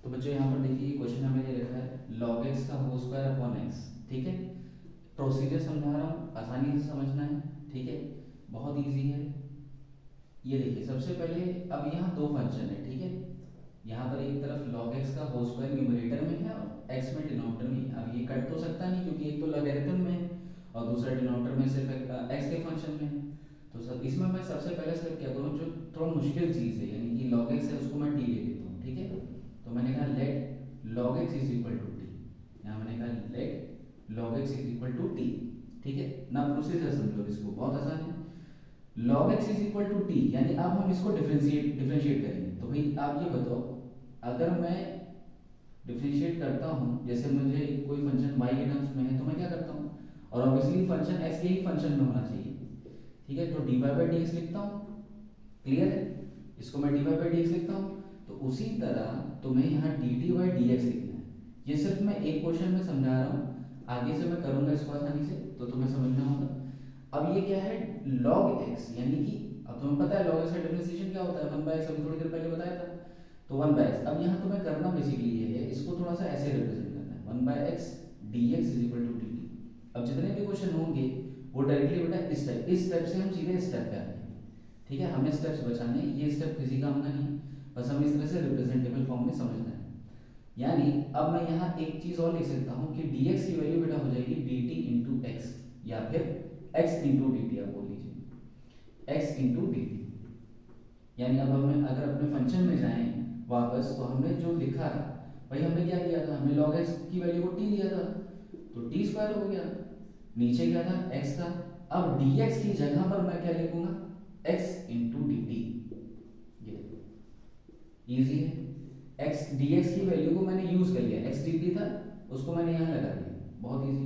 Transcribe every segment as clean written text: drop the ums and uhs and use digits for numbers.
तो बच्चों यहाँ पर देखिए क्वेश्चन हमें दे रखा है log x का होल स्क्वायर अपॉन x। ठीक है, प्रोसीजर समझा रहा हूँ, आसानी से समझना है। ठीक है, बहुत इजी है। ये देखिए सबसे पहले अब यहाँ दो फंक्शन है। ठीक है, यहाँ पर एक तरफ log x का होल स्क्वायर न्यूमरेटर में है और x में डिनोमिनेटर में है। अब ये कट तो सकता नहीं क्योंकि एक तो लॉगरिथम में है और दूसरा डिनोमिनेटर में सिर्फ x के फंक्शन में है। तो सब इसमें मैं सबसे पहले स्टेप क्या करूँ, जो थोड़ा मुश्किल चीज़ है यानी कि log x है उसको मैं t ले लेता हूँ। ठीक है, तो मैंने कहा let log x is equal to t. यहाँ मैंने कहा let log x is equal to t. ठीक है ना, प्रोसीजर समझो इसको, बहुत आसान है। log x is equal to t यानी अब हम इसको डिफरेंशिएट करेंगे। तो भाई आप ये बताओ, अगर मैं डिफरेंशिएट करता हूँ, जैसे मुझे कोई फंक्शन y के टर्म्स में है तो मैं क्या करता हूँ, और ऑब्वियसली फंक्शन x के ही फंक्शन में होना चाहिए। ठीक है, तो dy बाई डी एक्स लिखता हूँ। क्लियर है, इसको मैं dy बाई डी एक्स लिखता हूँ। तो उसी तरह तुम्हें यहाँ dt बाई डी एक्स लिखना है। ये सिर्फ मैं एक क्वेश्चन में समझा रहा हूँ, आगे से मैं करूँगा इसको आसानी से, तो तुम्हें समझना होगा। अब ये क्या है, log x यानी कि अब तुम्हें पता है log x का डिफरेंशिएशन क्या होता है, 1/x, अभी थोड़ी देर पहले बताया था। तो 1/x, अब यहाँ तुम्हें करना बेसिकली ये है, इसको थोड़ा सा ऐसे रिप्रेजेंट करना है, 1/x dx is equal to dt। अब जितने भी क्वेश्चन होंगे वो डायरेक्टली बेटा इस स्टेप से हम सीधे स्टेप पे आ जाएंगे। ठीक है, हमें स्टेप्स बचाने हैं, ये स्टेप किसी काम का नहीं, बस हमें इस तरह से रिप्रेजेंटेबल फॉर्म में समझना है। यानी अब मैं यहाँ एक चीज़ और लिख सकता हूँ कि dx की वैल्यू बेटा हो जाएगी dt इंटू एक्स, या फिर x इंटू डी टी, आप बोल लीजिए x इंटू डी टी। यानी अब हमें अगर अपने फंक्शन में जाएं वापस, तो हमने जो लिखा है भाई, हमने क्या किया था, हमने log x की वैल्यू को t लिया था तो t स्क्वायर हो गया, नीचे क्या था x था। अब dx की जगह पर मैं क्या लिखूंगा, x इंटू डी टी। ये इजी है, x dx की वैल्यू को मैंने यूज कर लिया, x dt था उसको मैंने यहाँ लगा दिया, बहुत इजी,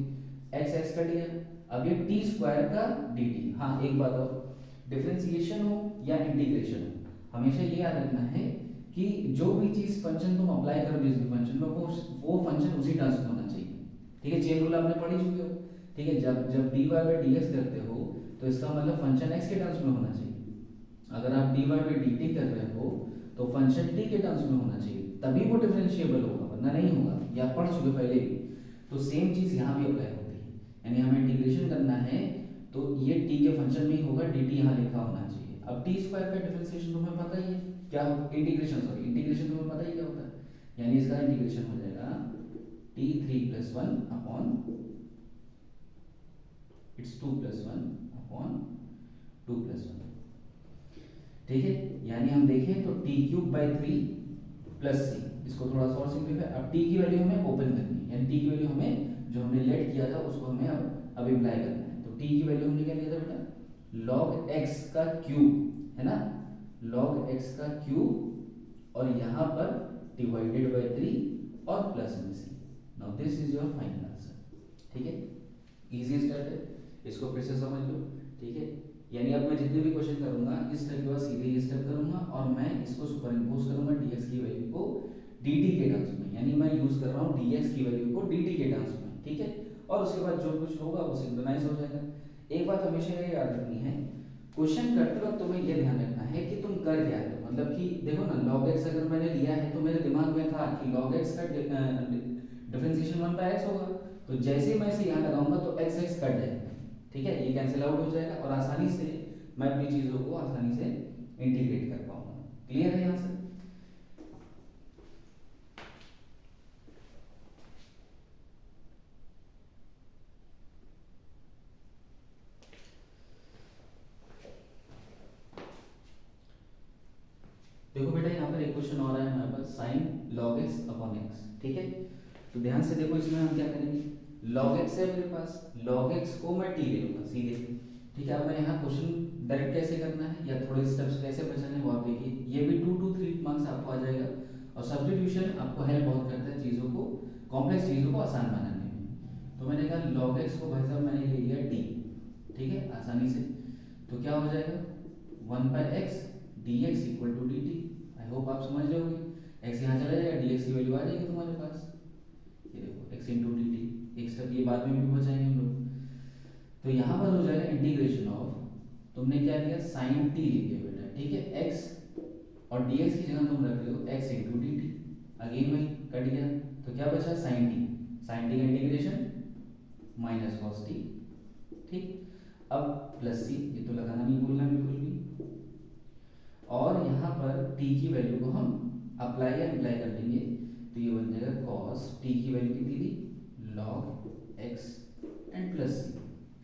x x कर लिया। अब ये t स्क्वायर का dt। हाँ एक बात और, डिफरेंशिएशन हो या इंटीग्रेशन हो, हमेशा ये याद रखना है कि जो भी चीज फंक्शन तुम अप्लाई करो जिस भी फंक्शन में, वो फंक्शन उसी टर्म्स में होना चाहिए। ठीक है, चेन रूल आपने पढ़ ही चुके हो। ठीक है, जब जब dy बाई डी एक्स करते हो तो इसका मतलब फंक्शन x के टर्म्स में होना चाहिए। अगर आप dy बाई डी टी कर रहे हो तो फंक्शन t के टर्म्स में होना चाहिए, तभी वो डिफरेंशिएबल होगा, वरना नहीं होगा, या पढ़ चुके पहले भी। तो सेम चीज यहाँ भी अप्लाई होती है, यानी हमें इंटीग्रेशन करना है तो ये t के फंक्शन में ही होगा, dt यहाँ लिखा होना चाहिए। अब t स्क्वायर का डिफरेंशिएशन तुम्हें पता ही है क्या, इंटीग्रेशन तुम्हें पता ही क्या होता है, यानी इसका इंटीग्रेशन हो जाएगा t3 + 1 अपॉन इट्स 2 + 1 अपॉन 2 + 1। ठीक है, यानी हम देखें तो t³/3 + c, इसको थोड़ा सा और सिंपलीफाई, अब t की वैल्यू हमें ओपन करनी है, यानी t की वैल्यू हमें जो हमने लेट किया था उसको हमें अब अप्लाई करना है। तो t की वैल्यू हमने क्या लिया था बेटा, log x का क्यूब है ना, log x का क्यूब, और यहाँ पर डिवाइडेड बाय 3 और प्लस में c। Now this is your final answer. ठीक है, इजी स्टेप है, इसको फिर से समझ लो। ठीक है, यानी अब मैं जितने भी क्वेश्चन करूंगा इस स्टेप के बाद सीधे ये स्टेप करूंगा और मैं इसको सुपर इम्पोज करूंगा dx की वैल्यू को dt के टर्म्स में, यानी मैं यूज कर रहा हूँ dx की वैल्यू को dt के टर्म्स में। ठीक है, और उसके बाद जो कुछ होगा वो सिंक्रोनाइज हो जाएगा। एक बात हमेशा ये याद रखनी है, क्वेश्चन करते वक्त तुम्हें ये ध्यान रखना है कि तुम कर क्या रहे हो, मतलब कि देखो ना, log x अगर मैंने लिया है तो मेरे दिमाग में था कि log x का डिफरेंशिएशन 1/x होगा, तो जैसे ही मैं इसे यहाँ लगाऊंगा तो x x कट जाएगा। ठीक है, ये कैंसिल आउट हो जाएगा और आसानी से मैं अपनी चीजों को आसानी से इंटीग्रेट कर पाऊंगा। क्लियर है यहाँ से? देखो बेटा यहाँ पर एक क्वेश्चन और है हमारे पास, sin log x upon x। ठीक है, तो ध्यान से देखो, इसमें हम क्या करेंगे, log x है मेरे पास, log x को मैं t ले लूंगा सीधे। ठीक है, अब मैं यहाँ क्वेश्चन डायरेक्ट कैसे करना है या थोड़े स्टेप्स कैसे बचाने वो आप देखिए, ये भी 2 to 3 मार्क्स आपको आ जाएगा। और सब्स्टिट्यूशन आपको हेल्प बहुत करता है चीज़ों को, कॉम्प्लेक्स चीज़ों को आसान बनाने में। तो मैंने कहा log x को भाई साहब मैंने ले लिया t। ठीक है, आसानी से, तो क्या हो जाएगा 1/x dx equal to dt। I hope आप समझ रहे होगे, x यहाँ चला जाएगा, dx की वैल्यू आ जाएगी तुम्हारे पास, ये देखो x इंटू डी टी। एक स्टेप ये बाद में भी बचाएंगे हम लोग। तो यहाँ पर हो जाएगा इंटीग्रेशन ऑफ, तुमने क्या लिया sin t लिया बेटा। ठीक है, x और dx की जगह तुम रख रहे हो x into d T. Again वही कट गया, तो क्या बचा साइन टी, साइन टी का इंटीग्रेशन माइनस कॉस टी, ठीक। अब प्लस सी, ये तो लगाना नहीं भूलना बिल्कुल भी, और यहाँ पर टी की वैल्यू को हम अप्लाई या अप्लाई कर देंगे, तो ये बन जाएगा कॉस टी की वैल्यू कितनी थी, लॉग एक्स एंड प्लस सी।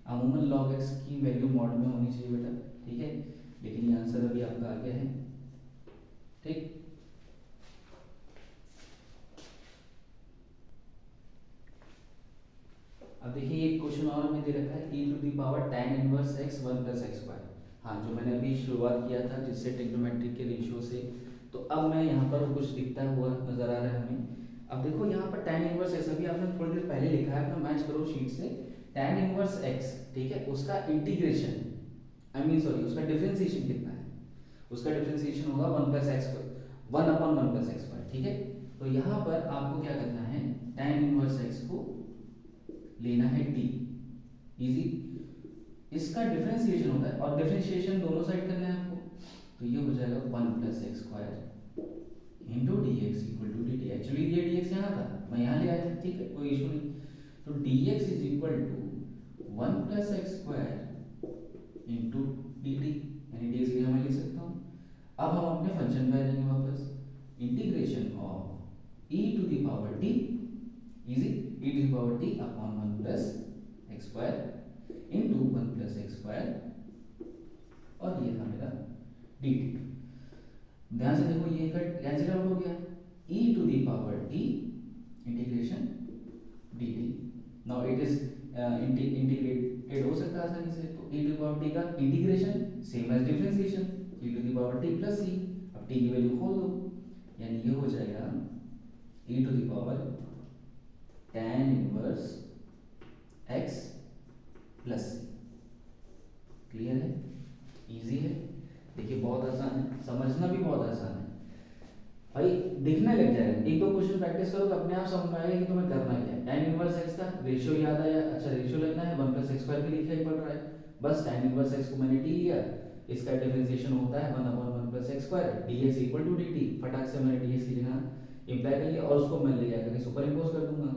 अमूमन लॉग एक्स की वैल्यू मॉड में होनी चाहिए बेटा, ठीक है, लेकिन ये आंसर अभी आपका आ गया है, ठीक। अब देखिए एक क्वेश्चन और हमें दे रखा है e to the power tan inverse x 1 plus x square. हाँ, जो मैंने अभी शुरुआत किया था जिससे ट्रिग्नोमेट्रिक के रेशियो से, तो अब मैं यहाँ पर कुछ दिखता हुआ नजर आ रहा है हमें। अब देखो यहाँ पर tan इनवर्स x अभी आपने थोड़ी देर पहले लिखा है, अपना मैच करो शीट से, tan इनवर्स x, ठीक है, उसका इंटीग्रेशन, आई मीन सॉरी, उसका डिफरेंशिएशन कितना है, उसका डिफरेंशिएशन होगा 1 plus x, 1/1 plus x square, ठीक है। तो यहाँ पर आपको क्या करना है, tan इनवर्स x को लेना है t, इजी, इसका डिफरेंशिएशन होता है, और डिफरेंशिएशन दोनों साइड करना है आपको, तो ये हो जाएगा 1 plus x square into d x equal to d t. Actually ये डी एक्स यहाँ था, मैं यहाँ ले आया था, ठीक है, कोई इशू नहीं। तो d x is equal to 1 plus x square into d t, यानी डी एक्स की जगह मैं लिख सकता हूँ। अब हम अपने फंक्शन पे आ जाएंगे वापस, integration of e to the power t, easy, e to the power t upon 1 plus x square into 1 plus x square, और ये था मेरा डी टी। ध्यान से देखो, ये कैंसिल आउट हो गया, e to the power t integration d t. Now it is integrated हो सकता है आसानी से, तो e to the power t का integration same as differentiation, e to the power t plus c। अब t की वैल्यू खोल दो, यानी ये हो जाएगा e to the power tan inverse x plus c. Clear है, इजी है, देखिए बहुत आसान है, समझना भी बहुत आसान है भाई, दिखने लग जाएगा, एक दो क्वेश्चन प्रैक्टिस करो तो अपने आप समझ में आएगा कि तुम्हें करना क्या है। tan इनवर्स x का रेशियो याद आया, अच्छा रेशियो लगना है, 1 प्लस एक्स स्क्वायर भी लिखा ही पड़ रहा है, बस tan इनवर्स x को मैंने t लिया, इसका डिफरेंशिएशन होता है 1/1 plus x square, dx equal to dt, फटाक से मैंने dx की जगह इंप्लाई कर लिया, और उसको मैं ले जाकर सुपर इंपोज कर दूंगा,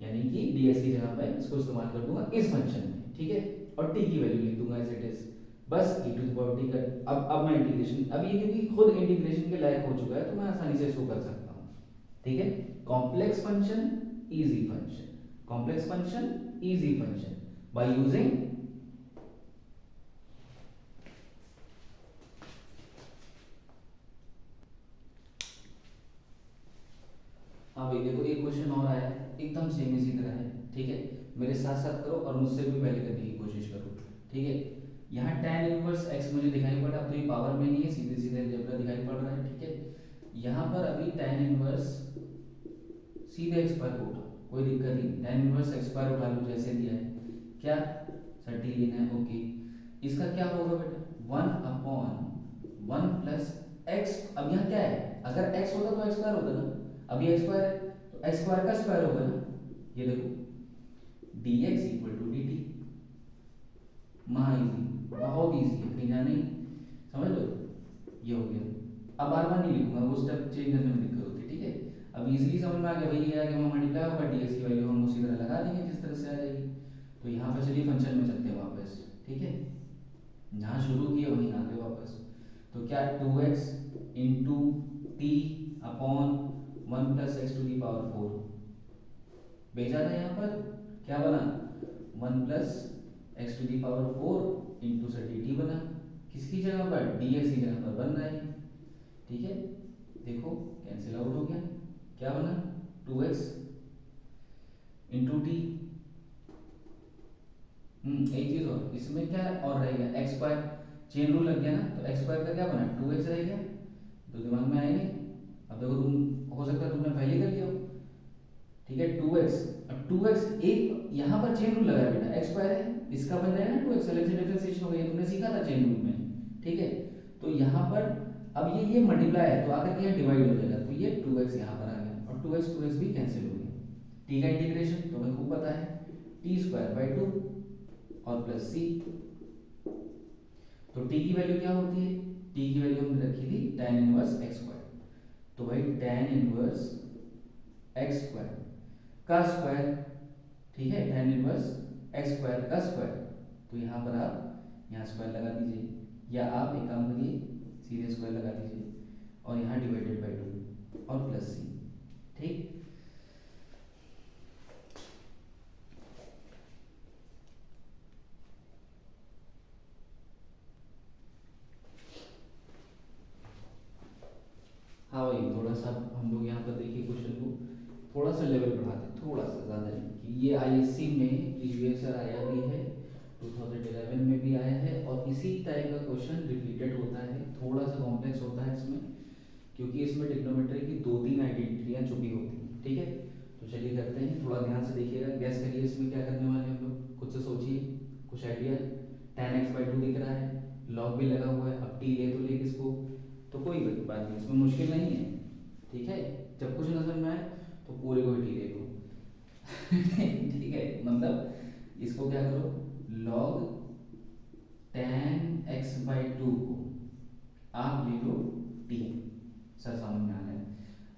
यानी कि dx की जगह मैं इसको इस्तेमाल कर दूंगा इस फंक्शन में, ठीक है, और t की वैल्यू लिख दूंगा एज इट इज, बस e to the power t का। अब मैं इंटीग्रेशन, अब ये क्योंकि खुद इंटीग्रेशन के लायक हो चुका है, तो मैं आसानी से इसको कर सकता हूँ, ठीक है। Complex function, easy function, complex function, easy function, by using हाँ भाई देखो, एक क्वेश्चन और आया है, एकदम सेम इसी तरह है, ठीक है, मेरे साथ साथ करो और मुझसे भी पहले करने की कोशिश करो, ठीक है। यहाँ tan इनवर्स x मुझे दिखाई पड़ा, अब तो ये पावर में नहीं है, सीधे सीधे अलजेब्रा दिखाई पड़ रहा है, ठीक है। यहाँ पर अभी tan इनवर्स सीधे एक्स स्क्वायर को उठाओ, कोई दिक्कत नहीं, tan इनवर्स एक्स स्क्वायर उठा लो जैसे दिया है, क्या 30 लेना है, ओके। इसका क्या होगा बेटा, 1/1 प्लस एक्स, अब यहाँ क्या है, अगर x होता तो एक्स स्क्वायर होता ना, अभी एक्स स्क्वायर है तो एक्स स्क्वायर का स्क्वायर होगा ना, ये देखो dx इक्वल टू dt, महा इजी, बहुत इजी है, कहीं जाना नहीं, समझ लो, ये हो गया। अब बार बार नहीं लिखूंगा, वो स्टेप चेंज करने में दिक्कत होती है, ठीक है। अब इजीली समझ में आ गया भाई, ये आगे वहाँ मल्टीप्लाई होगा, dx की वैल्यू हम उसी तरह लगा देंगे जिस तरह से आ जाएगी। तो यहाँ पर चलिए फंक्शन में चलते हैं वापस, ठीक है, जहाँ शुरू किए वहीं आगे वापस, तो क्या 2x into t upon 1 plus x to the power 4 भेजा था, यहाँ पर क्या बना 1 plus x to the power 4 into से डी टी बना, किसकी जगह पर, डी एक्स की जगह पर बन रहा है, ठीक है। देखो कैंसिल आउट हो गया, क्या बना 2x इंटू टी, एक चीज और, इसमें क्या और रहेगा एक्स स्क्वायर, चेन रूल लग गया ना, तो एक्स स्क्वायर का क्या बना 2x रहेगा, तो दिमाग में आएगा। अब देखो तुम, हो सकता है तुमने पहले कर लिया हो, ठीक है, 2x, अब 2x एक यहाँ पर चेन रूल लगा है बेटा, एक्स स्क्वायर है, इसका बन जाएगा ना 2x, अलग से डिफरेंशिएशन हो गया, तुमने सीखा था चेन रूल में, ठीक है। तो यहाँ पर अब ये मल्टीप्लाई है, तो आकर के यहाँ डिवाइड हो जाएगा, तो ये 2x यहाँ पर आ गया, और 2x भी कैंसिल हो गया, t का इंटीग्रेशन तुम्हें खूब पता है, t स्क्वायर बाई 2 और प्लस c, तो t की वैल्यू क्या होती है, t की वैल्यू हमने रखी थी tan इनवर्स x स्क्वायर, तो भाई tan इनवर्स एक्स स्क्वायर का स्क्वायर, ठीक है, tan इनवर्स एक्स स्क्वायर का स्क्वायर। तो यहाँ पर आप यहाँ स्क्वायर लगा दीजिए, या आप एक काम करिए सीधे स्क्वायर लगा दीजिए और यहाँ डिवाइडेड बाई 2 और प्लस सी, ठीक। हाँ भाई, थोड़ा सा हम लोग यहाँ पर देखिए क्वेश्चन को थोड़ा सा लेवल बढ़ाते हैं, थोड़ा सा, ज़्यादा नहीं, कि ये आईएससी में प्रीवियस ईयर आया भी है, 2011 में भी आया है, और इसी टाइप का क्वेश्चन रिपीटेड होता है, थोड़ा सा कॉम्प्लेक्स होता है इसमें, क्योंकि इसमें ट्रिग्नोमेट्री की 2-3 आइडेंटिटियाँ छुपी होती हैं, ठीक है। तो चलिए करते हैं, थोड़ा ध्यान से देखिएगा, गैस करिए इसमें क्या करने वाले हैं हम लोग, खुद से सोचिए, कुछ आइडिया। tan x/2 दिख रहा है, लॉग भी लगा हुआ है, अब t ले तो ले किसको, तो कोई बात नहीं, इसमें मुश्किल नहीं है, ठीक है। जब कुछ नजर में आए तो पूरे को ही ले लो ठीक है, मतलब इसको क्या करो, log tan x/2 को आप ले लो t, सर समझ में आ रहा है।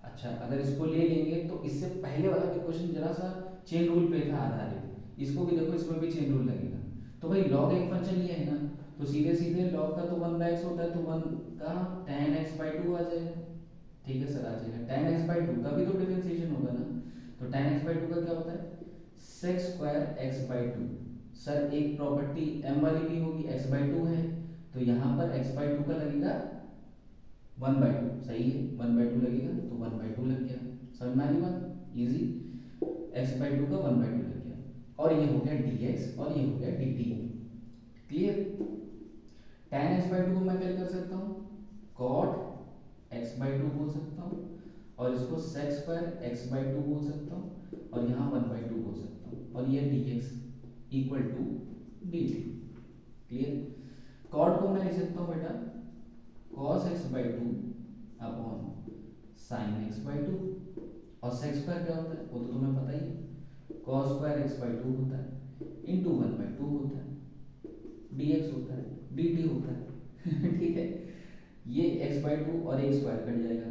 अच्छा, अगर इसको ले लेंगे तो इससे पहले वाला भी क्वेश्चन जरा सा चेन रूल पे था आधारित, इसको भी देखो, इसमें भी चेन रूल लगेगा। तो भाई लॉग एक फंक्शन ही है ना, तो सीधे सीधे लॉग का तो 1/x होता है, तो 1 का tan x/2 आ जाएगा, ठीक है सर, आ जाएगा। tan x/2 का भी तो डिफरेंशिएशन होगा ना, तो tan x/2 का क्या होता है, sec स्क्वायर x/2। सर एक प्रॉपर्टी m वाली भी होगी, x/2 है, तो यहाँ पर x/2 का लगेगा 1/2, सही है, 1/2 लगेगा, तो 1/2 लग गया, समझ में आ रही बात, इजी, x/2 का 1/2 लग गया, और ये हो गया dx और ये हो गया dt, क्लियर। tan x/2 को मैं क्या कर सकता हूँ, cot x/2 बोल सकता हूँ, और इसको sec स्क्वायर x/2 बोल सकता हूँ, और यहाँ 1/2 बोल सकता हूँ, और ये dx equal to dt, clear. cot को मैं लिख सकता हूँ बेटा cos x/2 upon sin x/2, और sec स्क्वायर क्या होता है वो तो तुम्हें पता ही है, cos स्क्वायर x/2 होता है इंटू 1/2 होता है, dx होता है, dt होता है ठीक है, ये x/2 और एक स्क्वायर कट जाएगा।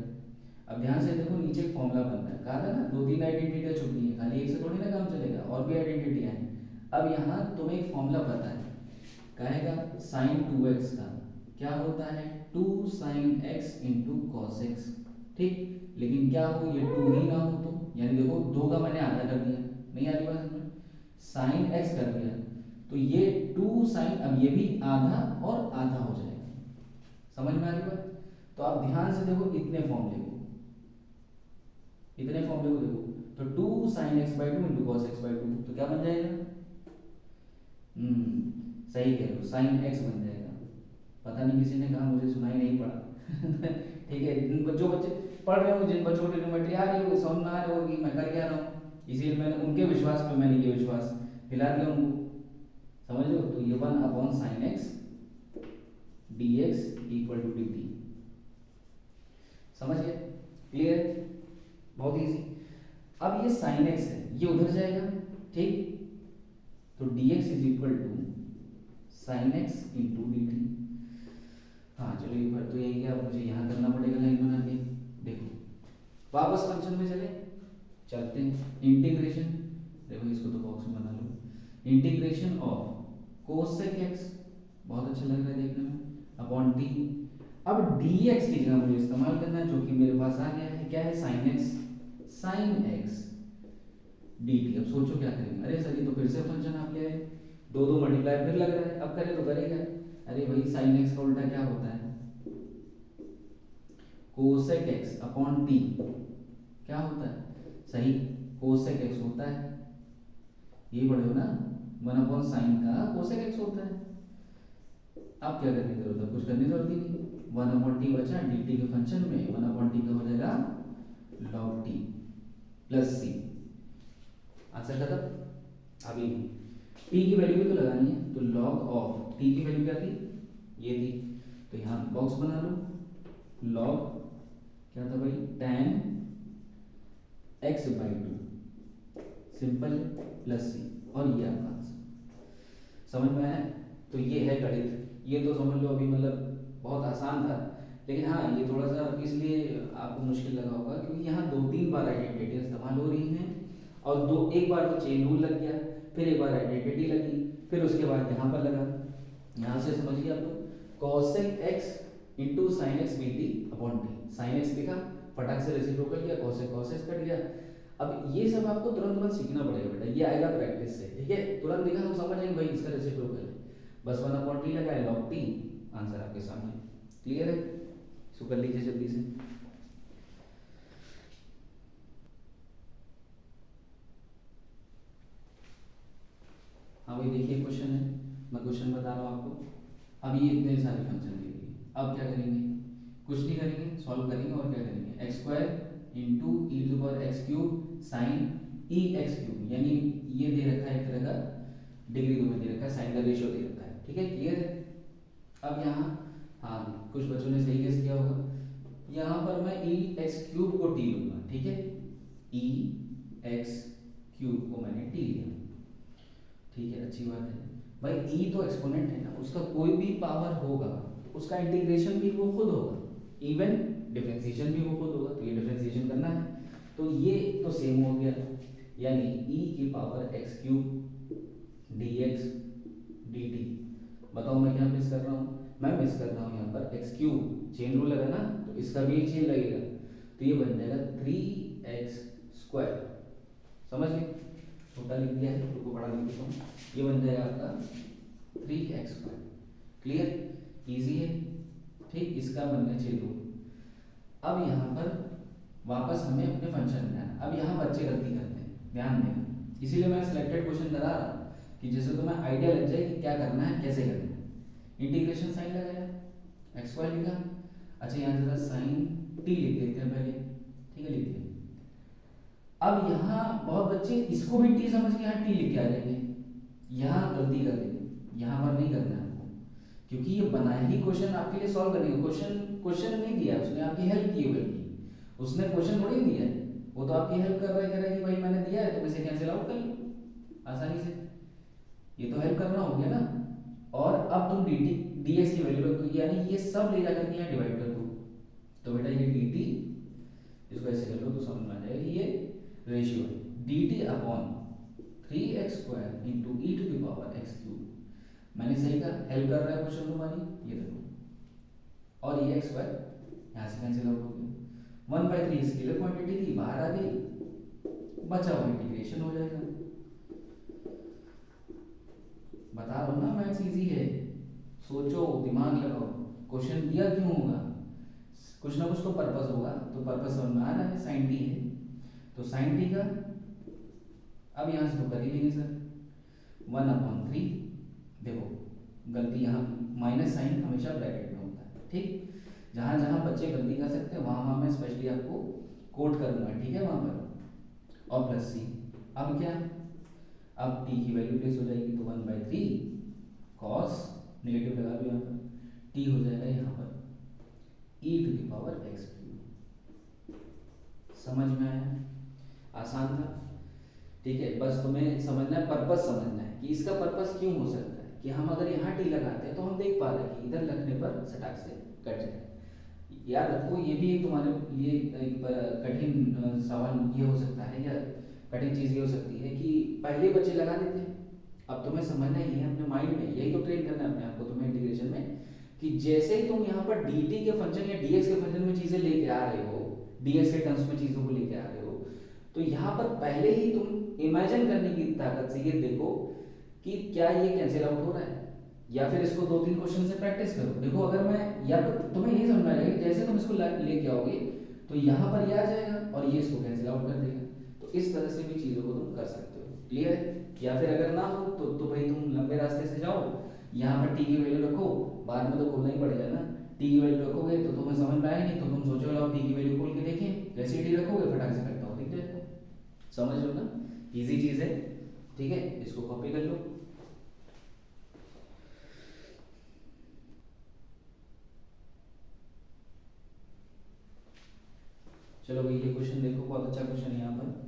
अब ध्यान से देखो, नीचे एक फॉर्मूला बनता है, कहा था ना 2-3 आइडेंटिटियाँ छुपी हैं, खाली एक से थोड़ी ना काम चलेगा, और भी आइडेंटिटियाँ हैं। अब यहाँ तुम्हें एक फॉर्मूला पता है, कहेगा sin 2x का क्या होता है, 2 sin x into cos x, ठीक। लेकिन क्या हो, ये 2 ही ना हो तो, यानी देखो 2 का मैंने आधा कर दिया, नहीं आ रही बात में, sin x कर दिया, तो ये 2 sin, अब ये भी आधा और आधा हो जाएगा, समझ में आ रही बात। तो आप ध्यान से देखो, इतने फॉर्मूले को, इतने फॉर्मूले को देखो, तो 2 sin x/2 into cos x/2, तो क्या बन जाएगा, सही कह रहे हो, sin x बन जाएगा। पता नहीं किसी ने कहा, मुझे सुनाई नहीं पड़ा ठीक है, जो बच्चे पढ़ रहे हो, जिन बच्चों को ट्रिग्नोमेट्री आ रही हो, समझ में आ रहा होगी मैं कर क्या रहा हूँ, इसीलिए मैंने उनके विश्वास पे मैंने ये विश्वास दिला दिया उनको, समझ लो। तो ये 1 अपॉन sin x dx equal to dt, समझ गए, क्लियर, बहुत इजी। अब ये sin x है, ये उधर जाएगा, ठीक, तो dx is equal to sin x into dt। हाँ चलो, एक बार तो यही है, अब मुझे यहाँ करना पड़ेगा लाइन बना के, देखो वापस फंक्शन में चलते हैं, इंटीग्रेशन, देखो इसको तो बॉक्स में बना लो, इंटीग्रेशन ऑफ कोसेक x, बहुत अच्छा लग रहा है देखने में, अपॉन t। अब dx की जगह मुझे इस्तेमाल करना है, जो कि मेरे पास आ गया है, क्या है, sin x dt। अब सोचो क्या करेंगे, अरे सर ये तो फिर से फंक्शन आप ले आए, 2 मल्टीप्लाई फिर लग रहा है, अब करे तो करेगा, अरे भाई sin x का उल्टा क्या होता है, कोसेक x अपॉन t, क्या होता है, सही, कोसेक x होता है, ये पढ़े हो ना, 1 अपॉन साइन का कोसेक x होता है। अब क्या करने की जरूरत है, कुछ करने की जरूरत ही नहीं, 1 अपॉन टी बचा, dt के फंक्शन में 1 अपॉन टी का हो जाएगा log t plus c, answer खत्म। अभी t की वैल्यू भी तो लगानी है, तो log ऑफ t की वैल्यू क्या थी, ये थी, तो यहाँ बॉक्स बना लो, log क्या था भाई, tan x/2 simple plus c, और ये आपका आंसर, समझ में आया। तो ये है गणित, ये तो समझ लो अभी मतलब बहुत आसान था, लेकिन हाँ ये थोड़ा सा इसलिए आपको मुश्किल लगा होगा क्योंकि यहाँ 2-3 बार आइडेंटिटी इस्तेमाल हो रही हैं, और दो एक बार तो चेन रूल लग गया, फिर एक बार आइडेंटिटी लगी, फिर उसके बाद यहाँ पर लगा। यहाँ से समझिए आप लोग, cosec x into sine x b t upon t. Sine x लिखा, फटाक से रेसिप्रोकल किया, cosec cos x कट गया। अब ये सब आपको तुरंत तुरंत सीखना पड़ेगा बेटा, ये आएगा प्रैक्टिस से, ठीक है। तुरंत देखा हम समझ जाएंगे भाई इसका रेसिप्रोकल है, बस 1 अपॉन टी लगाए, लॉग टी, आंसर आपके सामने। क्लियर है, इसको कर लीजिए जल्दी से। हाँ भाई देखिए क्वेश्चन है, मैं क्वेश्चन बता रहा हूँ आपको। अब ये इतने सारे फंक्शन दे दिए, अब क्या करेंगे, कुछ नहीं करेंगे, सॉल्व करेंगे, और क्या करेंगे, x square into e to power x cube sine e x cube, यानी ये दे रखा है एक तरह का डिग्री में दे रखा है, साइन का रेशियो दे रखा है, ठीक है। क्लियर है। अब यहाँ हाँ कुछ बच्चों ने सही गेस किया होगा, यहाँ पर मैं ई एक्स क्यूब को टी लूंगा, ठीक है। ई एक्स क्यूब को मैंने टी लिया, ठीक है, अच्छी बात है भाई। ई तो एक्सपोनेंट है ना, उसका कोई भी पावर होगा उसका इंटीग्रेशन भी वो खुद होगा, इवन डिफरेंशिएशन भी वो खुद होगा, तो ये डिफरेंशिएशन करना है, तो ये तो सेम हो गया, यानी ई की power x cube D x D T. बताओ मैं क्या मिस कर रहा हूँ, मैं मिस कर रहा हूँ यहाँ पर एक्स क्यूब, चेन रूल लगा ना, तो इसका भी एक चेन लगेगा, तो ये बन जाएगा 3x स्क्वायर। समझ गए, छोटा लिख दिया है, उसको बड़ा लिख देता हूँ, ये बन जाएगा आपका 3x स्क्वायर। क्लियर, इजी है, ठीक। इसका बनना चाहिए रूल। अब यहाँ पर वापस हमें अपने फंक्शन में आना। अब यहाँ बच्चे गलती करते हैं, ध्यान देना, इसीलिए मैं सिलेक्टेड क्वेश्चन करा रहा हूँ कि जैसे तुम्हें आइडिया लग जाए कि क्या करना है, कैसे करना है। इंटीग्रेशन साइन लगाया, एक्स स्क्वायर लिखा, अच्छा यहाँ जरा साइन टी लिख देते हैं पहले, ठीक है, लिख दिया। अब यहाँ बहुत बच्चे इसको भी टी समझ के यहाँ टी लिख के आ जाएंगे, यहाँ गलती कर देंगे, यहाँ पर नहीं करना है आपको, क्योंकि ये बनाया ही क्वेश्चन आपके लिए सॉल्व करने का, क्वेश्चन नहीं दिया उसने, आपकी हेल्प की हुई, उसने क्वेश्चन थोड़ी दिया है, वो तो आपकी हेल्प कर रहा है, कह रहा है कि भाई मैंने दिया है तुम इसे कैंसिल आउट कर लो आसानी से, ये तो हेल्प करना हो गया ना। और अब तुम डी टी डी एक्स की वैल्यू रख दो, यानी ये सब ले जाकर के यहाँ डिवाइड कर दो, तो बेटा ये डी टी, इसको ऐसे कर लो तो समझ में आ जाएगा, ये रेशियो है d t upon 3x square into e to the power x cube. मैंने सही कहा, हेल्प कर रहा है क्वेश्चन तुम्हारी, ये देखो, और ये एक्स स्क्वायर यहाँ से कैंसिल आउट हो गया, 1/3 स्केलर क्वांटिटी थी, बाहर आ गई, बचा हुआ इंटीग्रेशन हो जाएगा। बता रहा हूँ ना, मैथ्स इजी है, सोचो, दिमाग लगाओ, क्वेश्चन दिया क्यों होगा, कुछ ना कुछ तो पर्पस होगा, तो पर्पस समझ में आ रहा है, साइन टी है, तो साइन टी का अब यहाँ से तो कर ही लेंगे सर, 1/3, देखो गलती यहाँ, माइनस साइन हमेशा ब्रैकेट में होता है, ठीक। जहाँ जहाँ बच्चे गलती कर सकते हैं वहाँ वहाँ मैं स्पेशली आपको कोट करूँगा, ठीक है, वहाँ पर, और प्लस सी। अब क्या, अब टी की वैल्यू प्लेस हो जाएगी, तो 1/3 कॉस, नेगेटिव लगा दो यहाँ पर, टी हो जाएगा यहाँ पर e to the power x cube. समझ में आया, आसान था, ठीक है। बस तुम्हें समझना है, पर्पस समझना है कि इसका पर्पस क्यों हो सकता है, कि हम अगर यहाँ टी लगाते हैं तो हम देख पा रहे हैं कि इधर लगने पर सटाक से कट जाए। याद रखो, ये भी एक तुम्हारे लिए एक कठिन सवाल ये हो सकता है, या कठिन चीज़ ये हो सकती है कि पहले बच्चे लगा देते हैं। अब तुम्हें समझना ही है अपने माइंड में, यही तो ट्रेन करना है अपने आप को तुम्हें इंटीग्रेशन में, कि जैसे ही तुम यहाँ पर डी टी के फंक्शन या डी एक्स के फंक्शन में चीज़ें लेके आ रहे हो, डी एक्स के टर्म्स में चीज़ों को लेके आ रहे हो, तो यहाँ पर पहले ही तुम इमेजिन करने की ताकत से ये देखो कि क्या ये कैंसिल आउट हो रहा है, या फिर इसको 2-3 क्वेश्चन से प्रैक्टिस करो। देखो अगर मैं, या तो तुम्हें ये समझ में आ जाएगा जैसे तुम इसको लेके आओगे तो यहाँ पर ये आ जाएगा और ये इसको कैंसिल आउट कर देगा, तो इस तरह से भी चीज़ों को तुम कर सकते हो। क्लियर है। या फिर अगर ना हो तो भाई तुम लंबे रास्ते से जाओ, यहाँ पर टी की वैल्यू रखो, बाद में तो खोलना ही पड़ेगा ना, टी की वैल्यू रखोगे तो तुम्हें समझ में आएगी, तो तुम सोचो लो टी की वैल्यू खोल के देखें, जैसे टी रखोगे फटाक से करता हो दिख जाएगा। समझ लो ना, इजी चीज़ है, ठीक है, इसको कॉपी कर लो। चलो भाई ये क्वेश्चन देखो, बहुत अच्छा क्वेश्चन है यहाँ पर।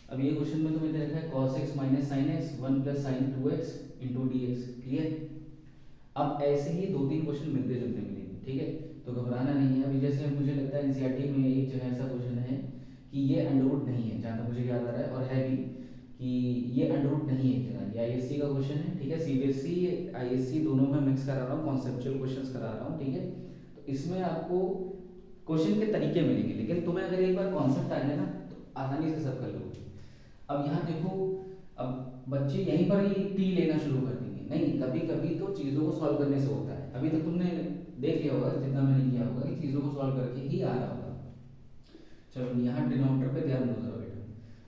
अब ये क्वेश्चन में तुम्हें दे रखा है cos x minus sine x 1 plus sign 2x into d x. Clear. अब ऐसे ही 2-3 क्वेश्चन मिलते जुलते मिलेंगे, ठीक है। तो घबराना नहीं है। अभी जैसे मुझे लगता है एनसीईआरटी में एक जगह ऐसा क्वेश्चन है कि ये अंडर रूट नहीं है, जहाँ तक मुझे याद आ रहा है, और है भी कि ये अंडर रूट नहीं है एक जगह। ये आईएससी का क्वेश्चन है, ठीक है, सीबीएसई आईएससी दोनों में मिक्स करा रहा हूँ, कॉन्सेप्चुअल क्वेश्चंस करा रहा हूँ, ठीक है। तो इसमें आपको क्वेश्चन के तरीके मिलेंगे, लेकिन तुम्हें अगर एक बार कॉन्सेप्ट आ जाए ना तो आसानी से सब कर लोगे। अब यहाँ देखो, अब बच्चे यहीं पर ही टी लेना शुरू कर देंगे, नहीं, कभी कभी तो चीज़ों को सॉल्व करने से होता है। अभी तक तुमने देख लिया होगा, जितना मैंने किया होगा, कि चीज़ों को सॉल्व करके ही आ रहा होगा। चलो यहाँ डिनोमिनेटर पे ध्यान दो जरा बेटा।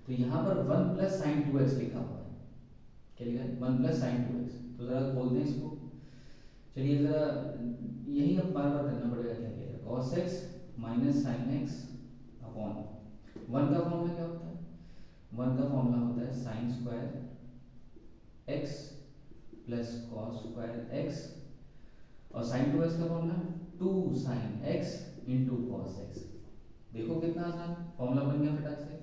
तो यहाँ पर 1 प्लस साइन 2x लिखा हुआ है, क्या लिखा है, 1 प्लस साइन 2x। तो ज़रा खोल दें इसको, चलिए ज़रा, यही अब बार बार करना पड़ेगा, क्या किया जाए, cos x minus sine x upon 1 का फॉर्मूला क्या होता है, 1 का फॉर्मूला होता है sine square x plus cos square x, और साइन 2x का formula 2 sine x into cos x. देखो कितना आसान फॉर्मूला बन गया फटाक से,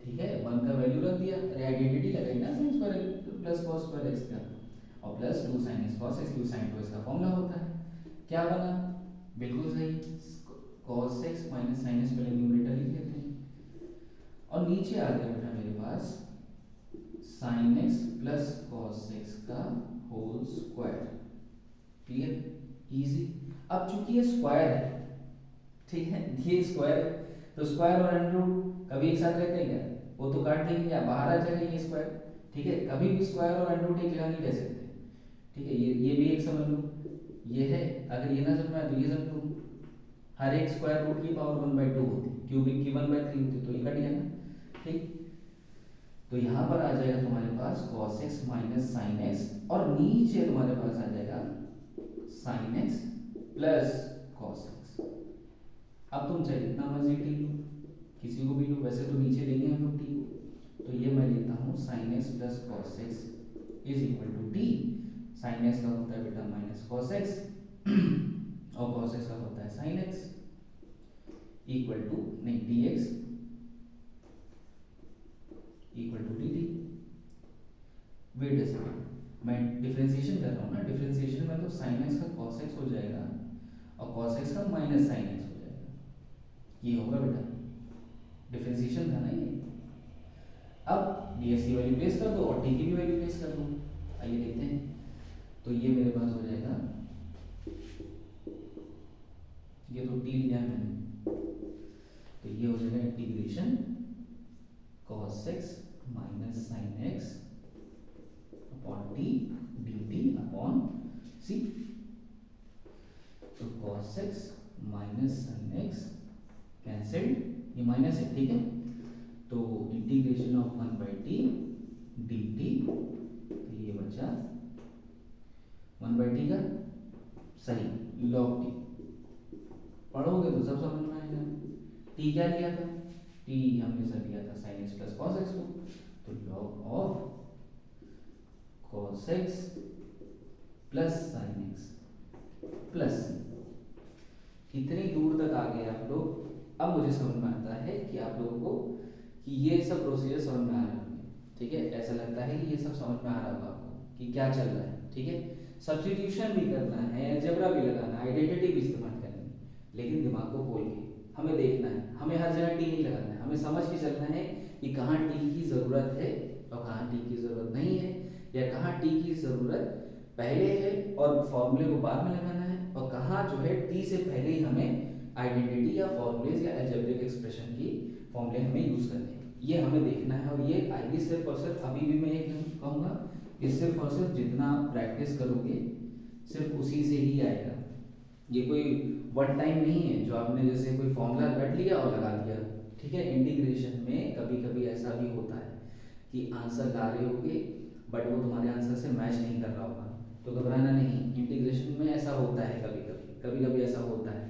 ठीक है। 1 का वैल्यू रख दिया, आइडेंटिटी लगाई ना, sine square plus cos square x का, और plus 2 sine x cos x, 2 sine 2x का फॉर्मूला होता है। क्या बना, बिल्कुल सही, cos x minus sine x, पहले न्यूमरेटर लिख लेते हैं, और नीचे आ गया बेटा मेरे पास sine x plus cos x का होल स्क्वायर। Clear, easy. अब चूंकि ये स्क्वायर है, ठीक है, ये स्क्वायर है, तो स्क्वायर और अंडर रूट कभी एक साथ रहते हैं क्या, वो तो काट देंगे या बाहर आ जाएगा ये स्क्वायर, ठीक है। कभी भी स्क्वायर और अंडर रूट एक जगह नहीं रह सकते, ठीक है। ये भी एक समझ लो, ये है, अगर ये ना समझ में तो ये समझ लो, हर एक स्क्वायर रूट की पावर 1/2 होती, क्यूबिक की 1/3 होती, तो ये कट गया ना, ठीक। तो यहाँ पर आ जाएगा तुम्हारे पास cos x minus sine x, और नीचे तुम्हारे पास आ जाएगा sign x plus cos x। अब तुम चाहे जितना मर्जी टी लो, किसी को भी लो, वैसे तो नीचे लेंगे हम लोग टी को, तो ये मैं लेता हूँ sine x plus cos x is equal to t. Sine x का होता है बेटा माइनस cos x, और cos x का होता है sin x, इक्वल टू, नहीं, dx equal to dt। Wait a second, मैं डिफरेंशिएशन कर रहा हूँ ना, डिफरेंशिएशन में तो sin x का cos x हो जाएगा और cos x का माइनस sin x हो जाएगा, ये होगा बेटा, डिफरेंशिएशन था ना ये। अब ds की वैल्यू प्लेस कर दो और t की भी वैल्यू प्लेस कर दो, आइए देखते हैं। तो ये मेरे पास हो जाएगा, ये तो t लिया मैंने, तो ये हो जाएगा integration cos x minus sine x upon t dt upon c। तो cos x minus sine x cancelled, ये माइनस है, ठीक है, तो इंटीग्रेशन ऑफ 1/t dt, तो ये बचा 1/t का सही log t, पढ़ोगे तो सब समझ में आएगा। t क्या लिया था, t हमने सब लिया था sin x plus cos x को, तो log of cos x plus sin x plus, कितनी दूर तक आ गए आप लोग। अब मुझे समझ में आता है कि आप लोगों को कि ये सब प्रोसीजर समझ में आ रहे होंगे, ठीक है। ऐसा लगता है कि ये सब समझ में आ रहा होगा आपको कि क्या चल रहा है, ठीक है। सब्स्टिट्यूशन भी करना है, अलजेब्रा भी लगाना है, आइडेंटिटी भी इस्तेमाल करनी है, लेकिन दिमाग को खोल के हमें देखना है, हमें हर जगह टी नहीं लगाना है, हमें समझ के चलना है कि कहाँ टी की ज़रूरत है और कहाँ टी की ज़रूरत नहीं है, या कहाँ टी की ज़रूरत पहले है और फॉर्मूले को बाद में लगाना है, और कहाँ जो है टी से पहले ही हमें आइडेंटिटी या फॉर्मूलेज या अलजेब्रिक एक्सप्रेशन की फॉर्मूले हमें यूज़ करने हैं, ये हमें देखना है। और ये आएगी सिर्फ और सिर्फ, अभी भी मैं ये कहूँगा कि सिर्फ और सिर्फ जितना आप प्रैक्टिस करोगे सिर्फ उसी से ही आएगा। ये कोई वन टाइम नहीं है जो आपने जैसे कोई फॉर्मूला रट लिया और लगा दिया, ठीक है। इंटीग्रेशन में कभी कभी ऐसा भी होता है कि आंसर ला रहे होगे बट वो तुम्हारे आंसर से मैच नहीं कर रहा होगा, तो घबराना नहीं, इंटीग्रेशन में ऐसा होता है, कभी कभी ऐसा होता है,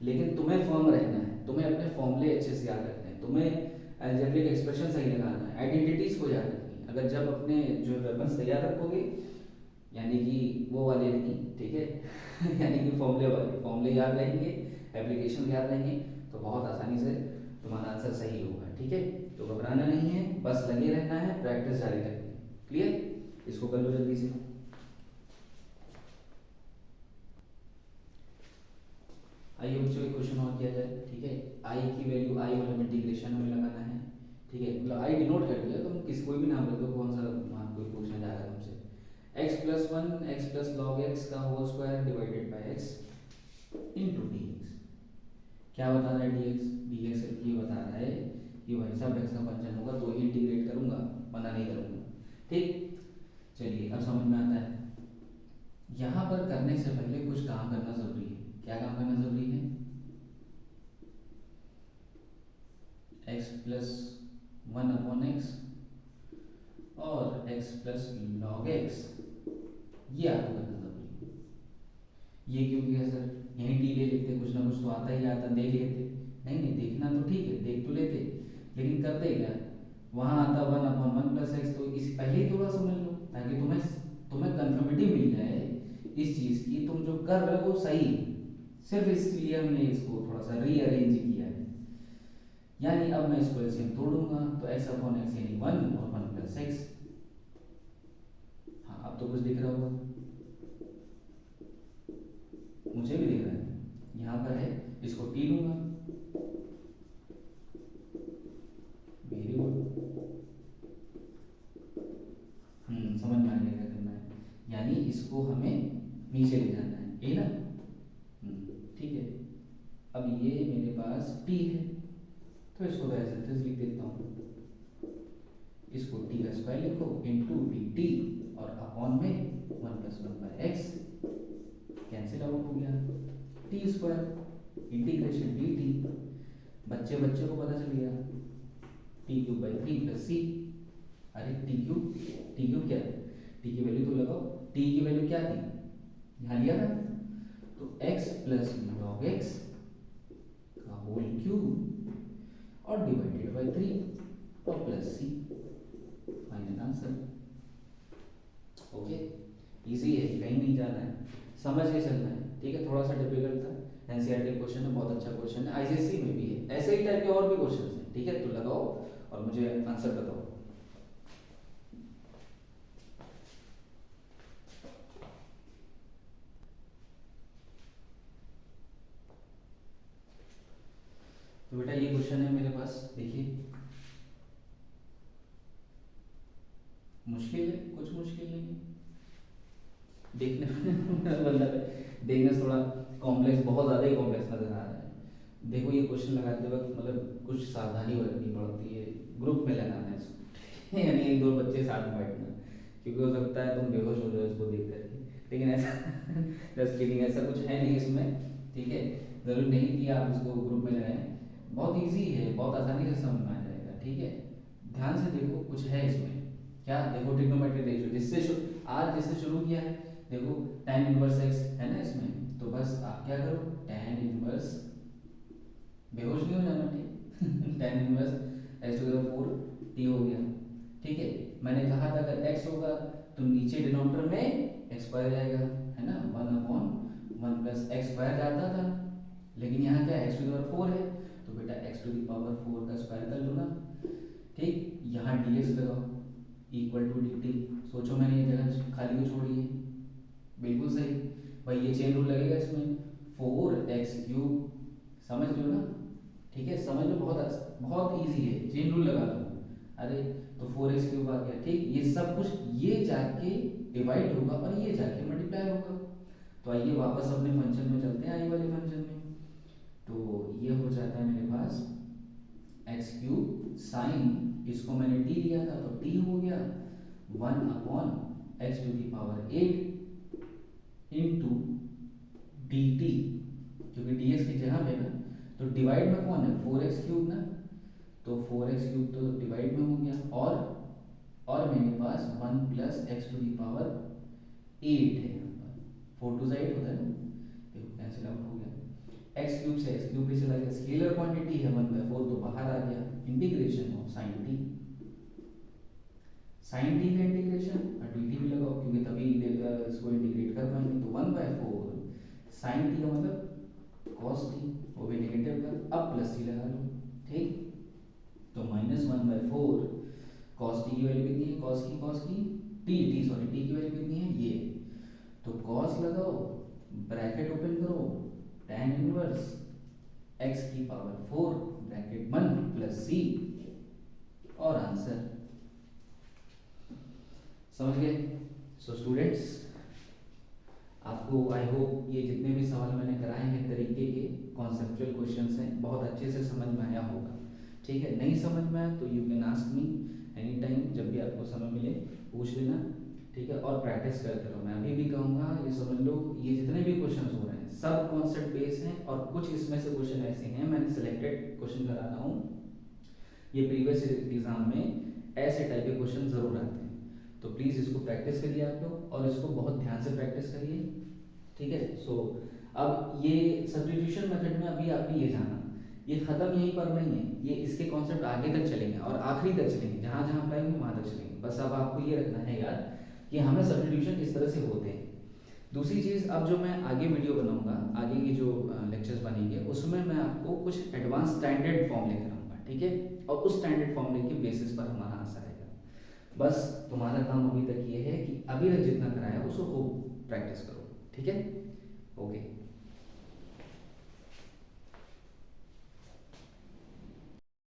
लेकिन तुम्हें फर्म रहना है, तुम्हें अपने फॉर्मूले अच्छे से याद रखने हैं, तुम्हें अलजेब्रिक एक्सप्रेशन सही लगाना है, आइडेंटिटीज को याद रखनी है। अगर जब अपने जो वेपन्स तैयार रखोगे, यानी कि वो वाले नहीं, ठीक है यानी कि फॉर्मूले याद रहेंगे, एप्लीकेशन याद रहेंगे, तो बहुत आसानी से तुम्हारा आंसर सही होगा, ठीक है। तो घबराना नहीं है, बस लगे रहना है, प्रैक्टिस जारी रखनी है। क्लियर, इसको कर लो जल्दी से। आइए बच्चों एक क्वेश्चन और किया जाए, ठीक है। आई की वैल्यू, आई मतलब इंटीग्रेशन हमें लगाना है, ठीक है। मतलब आई डिनोट कर दिया, तुम किसी कोई भी नाम रख दो, कौन सा मान कोई पूछना चाहेगा तुमसे। X plus one x plus log x का whole square divided by x into d x. क्या बता रहा है डी एक्स? डी एक्स ये बता रहा है कि भाई साहब एक्स का फंक्शन होगा तो इंटीग्रेट करूंगा, वरना नहीं करूंगा, ठीक। चलिए अब समझ में आता है। यहाँ पर करने से पहले कुछ काम करना जरूरी है। क्या काम करना जरूरी है? X plus one upon x और एक्स प्लस लॉग एक्स, ये आपको करना जरूरी है। ये क्यों किया सर? यहीं टी ले लेते, कुछ ना कुछ तो आता ही आता, देख लेते। नहीं नहीं, देखना तो ठीक है, देख तो लेते, लेकिन करते क्या, वहां आता one upon one plus x, तो इस पहले ही थोड़ा समझ लो ताकि तुम्हें तुम्हें कन्फर्मिटी मिल जाए इस चीज़ की, तुम जो कर रहे हो वो सही है। सिर्फ इसलिए हमने इसको थोड़ा सा रीअरेंज किया है। यानी अब मैं इसको ऐसे तोड़ूंगा तो एक्स अपॉन एक्स यानी वन और वन प्लस एक्स। हाँ अब तो कुछ दिख रहा होगा, मुझे भी दिख रहा है, यहाँ पर है, इसको टी लूंगा। वेरी गुड, समझ में आ गया क्या करना है। यानी इसको हमें नीचे ले जाना है, ये ना, ठीक है। अब ये मेरे पास टी है, तो इसको वैसे लिख देता हूँ, इसको टी का स्क्वायर लिखो इंटू डी टी और अपॉन में one plus one by x, cancel out हो गया, t square integration d t, बच्चे बच्चे को पता चल गया, t cube by three plus c. अरे टी क्यूब क्या है? टी की वैल्यू तो लगाओ, टी की वैल्यू क्या थी, यहाँ लिया था, तो एक्स प्लस लॉग एक्स का होल क्यूब और डिवाइडेड बाई थ्री और प्लस सी, फाइनल आंसर। ओके, इजी है, कहीं नहीं जाना है, समझ के चलना है, ठीक है। थोड़ा सा डिफिकल्ट था, एनसीईआरटी क्वेश्चन है, बहुत अच्छा क्वेश्चन है, आईसीएसई में भी है, ऐसे ही टाइप के और भी क्वेश्चन हैं, ठीक है। तो लगाओ और मुझे आंसर बताओ। तो बेटा ये क्वेश्चन है मेरे पास, देखिए मुश्किल है, कुछ मुश्किल नहीं है देखने में मतलब देखने से थोड़ा कॉम्प्लेक्स, बहुत ज़्यादा ही कॉम्प्लेक्स नज़र आ रहा है। देखो ये क्वेश्चन लगाते वक्त मतलब कुछ सावधानी बरतनी पड़ती है, ग्रुप में लगाना है इसको यानी एक दो बच्चे साथ में बैठना, क्योंकि हो सकता है तुम बेहोश हो जाओ इसको देख करके, लेकिन ऐसा जस्ट किडिंग, ऐसा कुछ है नहीं इसमें, ठीक है। ज़रूरी नहीं कि आप इसको ग्रुप में लगाएं, बहुत ईजी है, बहुत आसानी से समझ में आ जाएगा, ठीक है। ध्यान से देखो, कुछ है इसमें, क्या देखो, ट्रिग्नोमेट्रिक रेशियो, आज जिससे शुरू किया है, देखो tan इनवर्स एक्स है ना इसमें, तो बस आप क्या करो, tan इनवर्स, बेहोश नहीं हो जाना, ठीक tan inverse x to the four t हो गया, ठीक है। मैंने कहा था अगर x होगा तो नीचे डिनोमिनेटर में x स्क्वायर जाएगा, है ना, one upon one plus x square जाता था, लेकिन यहाँ क्या है, x to the power four है, तो बेटा x to the power four का स्क्वायर कर लो ना, ठीक। यहाँ डी एक्स लगाओ इक्वल टू डी टी, सोचो मैंने ये जगह खाली क्यों छोड़ी है, बिल्कुल सही भाई, ये चेन रूल लगेगा इसमें, फोर एक्स क्यूब, समझ लो ना, ठीक है, समझ लो, बहुत बहुत ईजी है, चेन रूल लगा लो। अरे तो फोर एक्स क्यूब आ गया, ठीक, ये सब कुछ ये जाके डिवाइड होगा और ये जाके मल्टीप्लाई होगा। तो आइए वापस अपने फंक्शन में चलते हैं, आई वाले फंक्शन में। तो ये हो जाता है मेरे पास एक्स क्यूब साइन, इसको मैंने टी लिया था तो टी हो गया, one upon x to the power eight into d t, क्योंकि डी एक्स की जगह पे ना, तो डिवाइड में कौन है, फोर एक्स क्यूब ना, तो फोर एक्स क्यूब तो डिवाइड में हो गया, और मेरे पास one plus x to the power eight है, यहाँ पर फोर टू एट होता है ना, देखो कैंसिल आउट हो गया, एक्स क्यूब से एक्स क्यूब भी चला गया, स्केलर क्वांटिटी है वन बाई फोर तो बाहर आ गया, integration of sine t, sine t का इंटीग्रेशन और डी टी भी लगाओ, क्योंकि तभी इसको इंटीग्रेट कर पाएंगे, तो one by four sine t का मतलब कॉस टी, वो भी नेगेटिव का, अब प्लस टी लगा लो, ठीक। तो minus one by four cos T की वैल्यू कितनी है, कॉस की टी सॉरी टी की वैल्यू कितनी है ये, तो कॉस लगाओ, ब्रैकेट ओपन करो, tan इनवर्स x की पावर 4 ब्रैकेट 1 प्लस c और आंसर। समझ गए? सो स्टूडेंट्स, आपको आई होप ये जितने भी सवाल मैंने कराए हैं तरीके के कॉन्सेप्चुअल क्वेश्चंस हैं, बहुत अच्छे से समझ में आया होगा। ठीक है, नहीं समझ में आया तो you can ask me any time, जब भी आपको समय मिले पूछ लेना। ठीक है, और प्रैक्टिस करते रहो। मैं अभी भी कहूँगा, ये समझ लो ये जितने भी क्वेश्चन हो रहे हैं सब कॉन्सेप्ट बेस हैं, और कुछ इसमें से क्वेश्चन ऐसे हैं मैंने सिलेक्टेड क्वेश्चन करा रहा हूँ, ये प्रीवियस एग्जाम में ऐसे टाइप के क्वेश्चन जरूर आते हैं। तो प्लीज़ इसको प्रैक्टिस करिए आप लोग, और इसको बहुत ध्यान से प्रैक्टिस करिए। ठीक है, सो अब ये सब्स्टिट्यूशन मेथड में अभी आपने ये जाना, ये खत्म यहीं पर नहीं है, ये इसके कॉन्सेप्ट आगे तक चलेंगे और आखिरी तक चलेंगे, जहाँ जहाँ अप्लाई होंगे वहाँ तक चलेंगे। बस अब आपको ये रखना है यार कि हमें सब्स्टिट्यूशन इस तरह से होते हैं। दूसरी चीज़, अब जो मैं आगे वीडियो बनाऊंगा, आगे की जो लेक्चर्स बनेंगे उसमें मैं आपको कुछ एडवांस स्टैंडर्ड फॉर्म लेकर आऊँगा। ठीक है, और उस स्टैंडर्ड फॉर्मूले के बेसिस पर हमारा आंसर आएगा। बस तुम्हारा काम अभी तक ये है कि अभी तक जितना कराया उसको खूब प्रैक्टिस करो। ठीक है, ओके।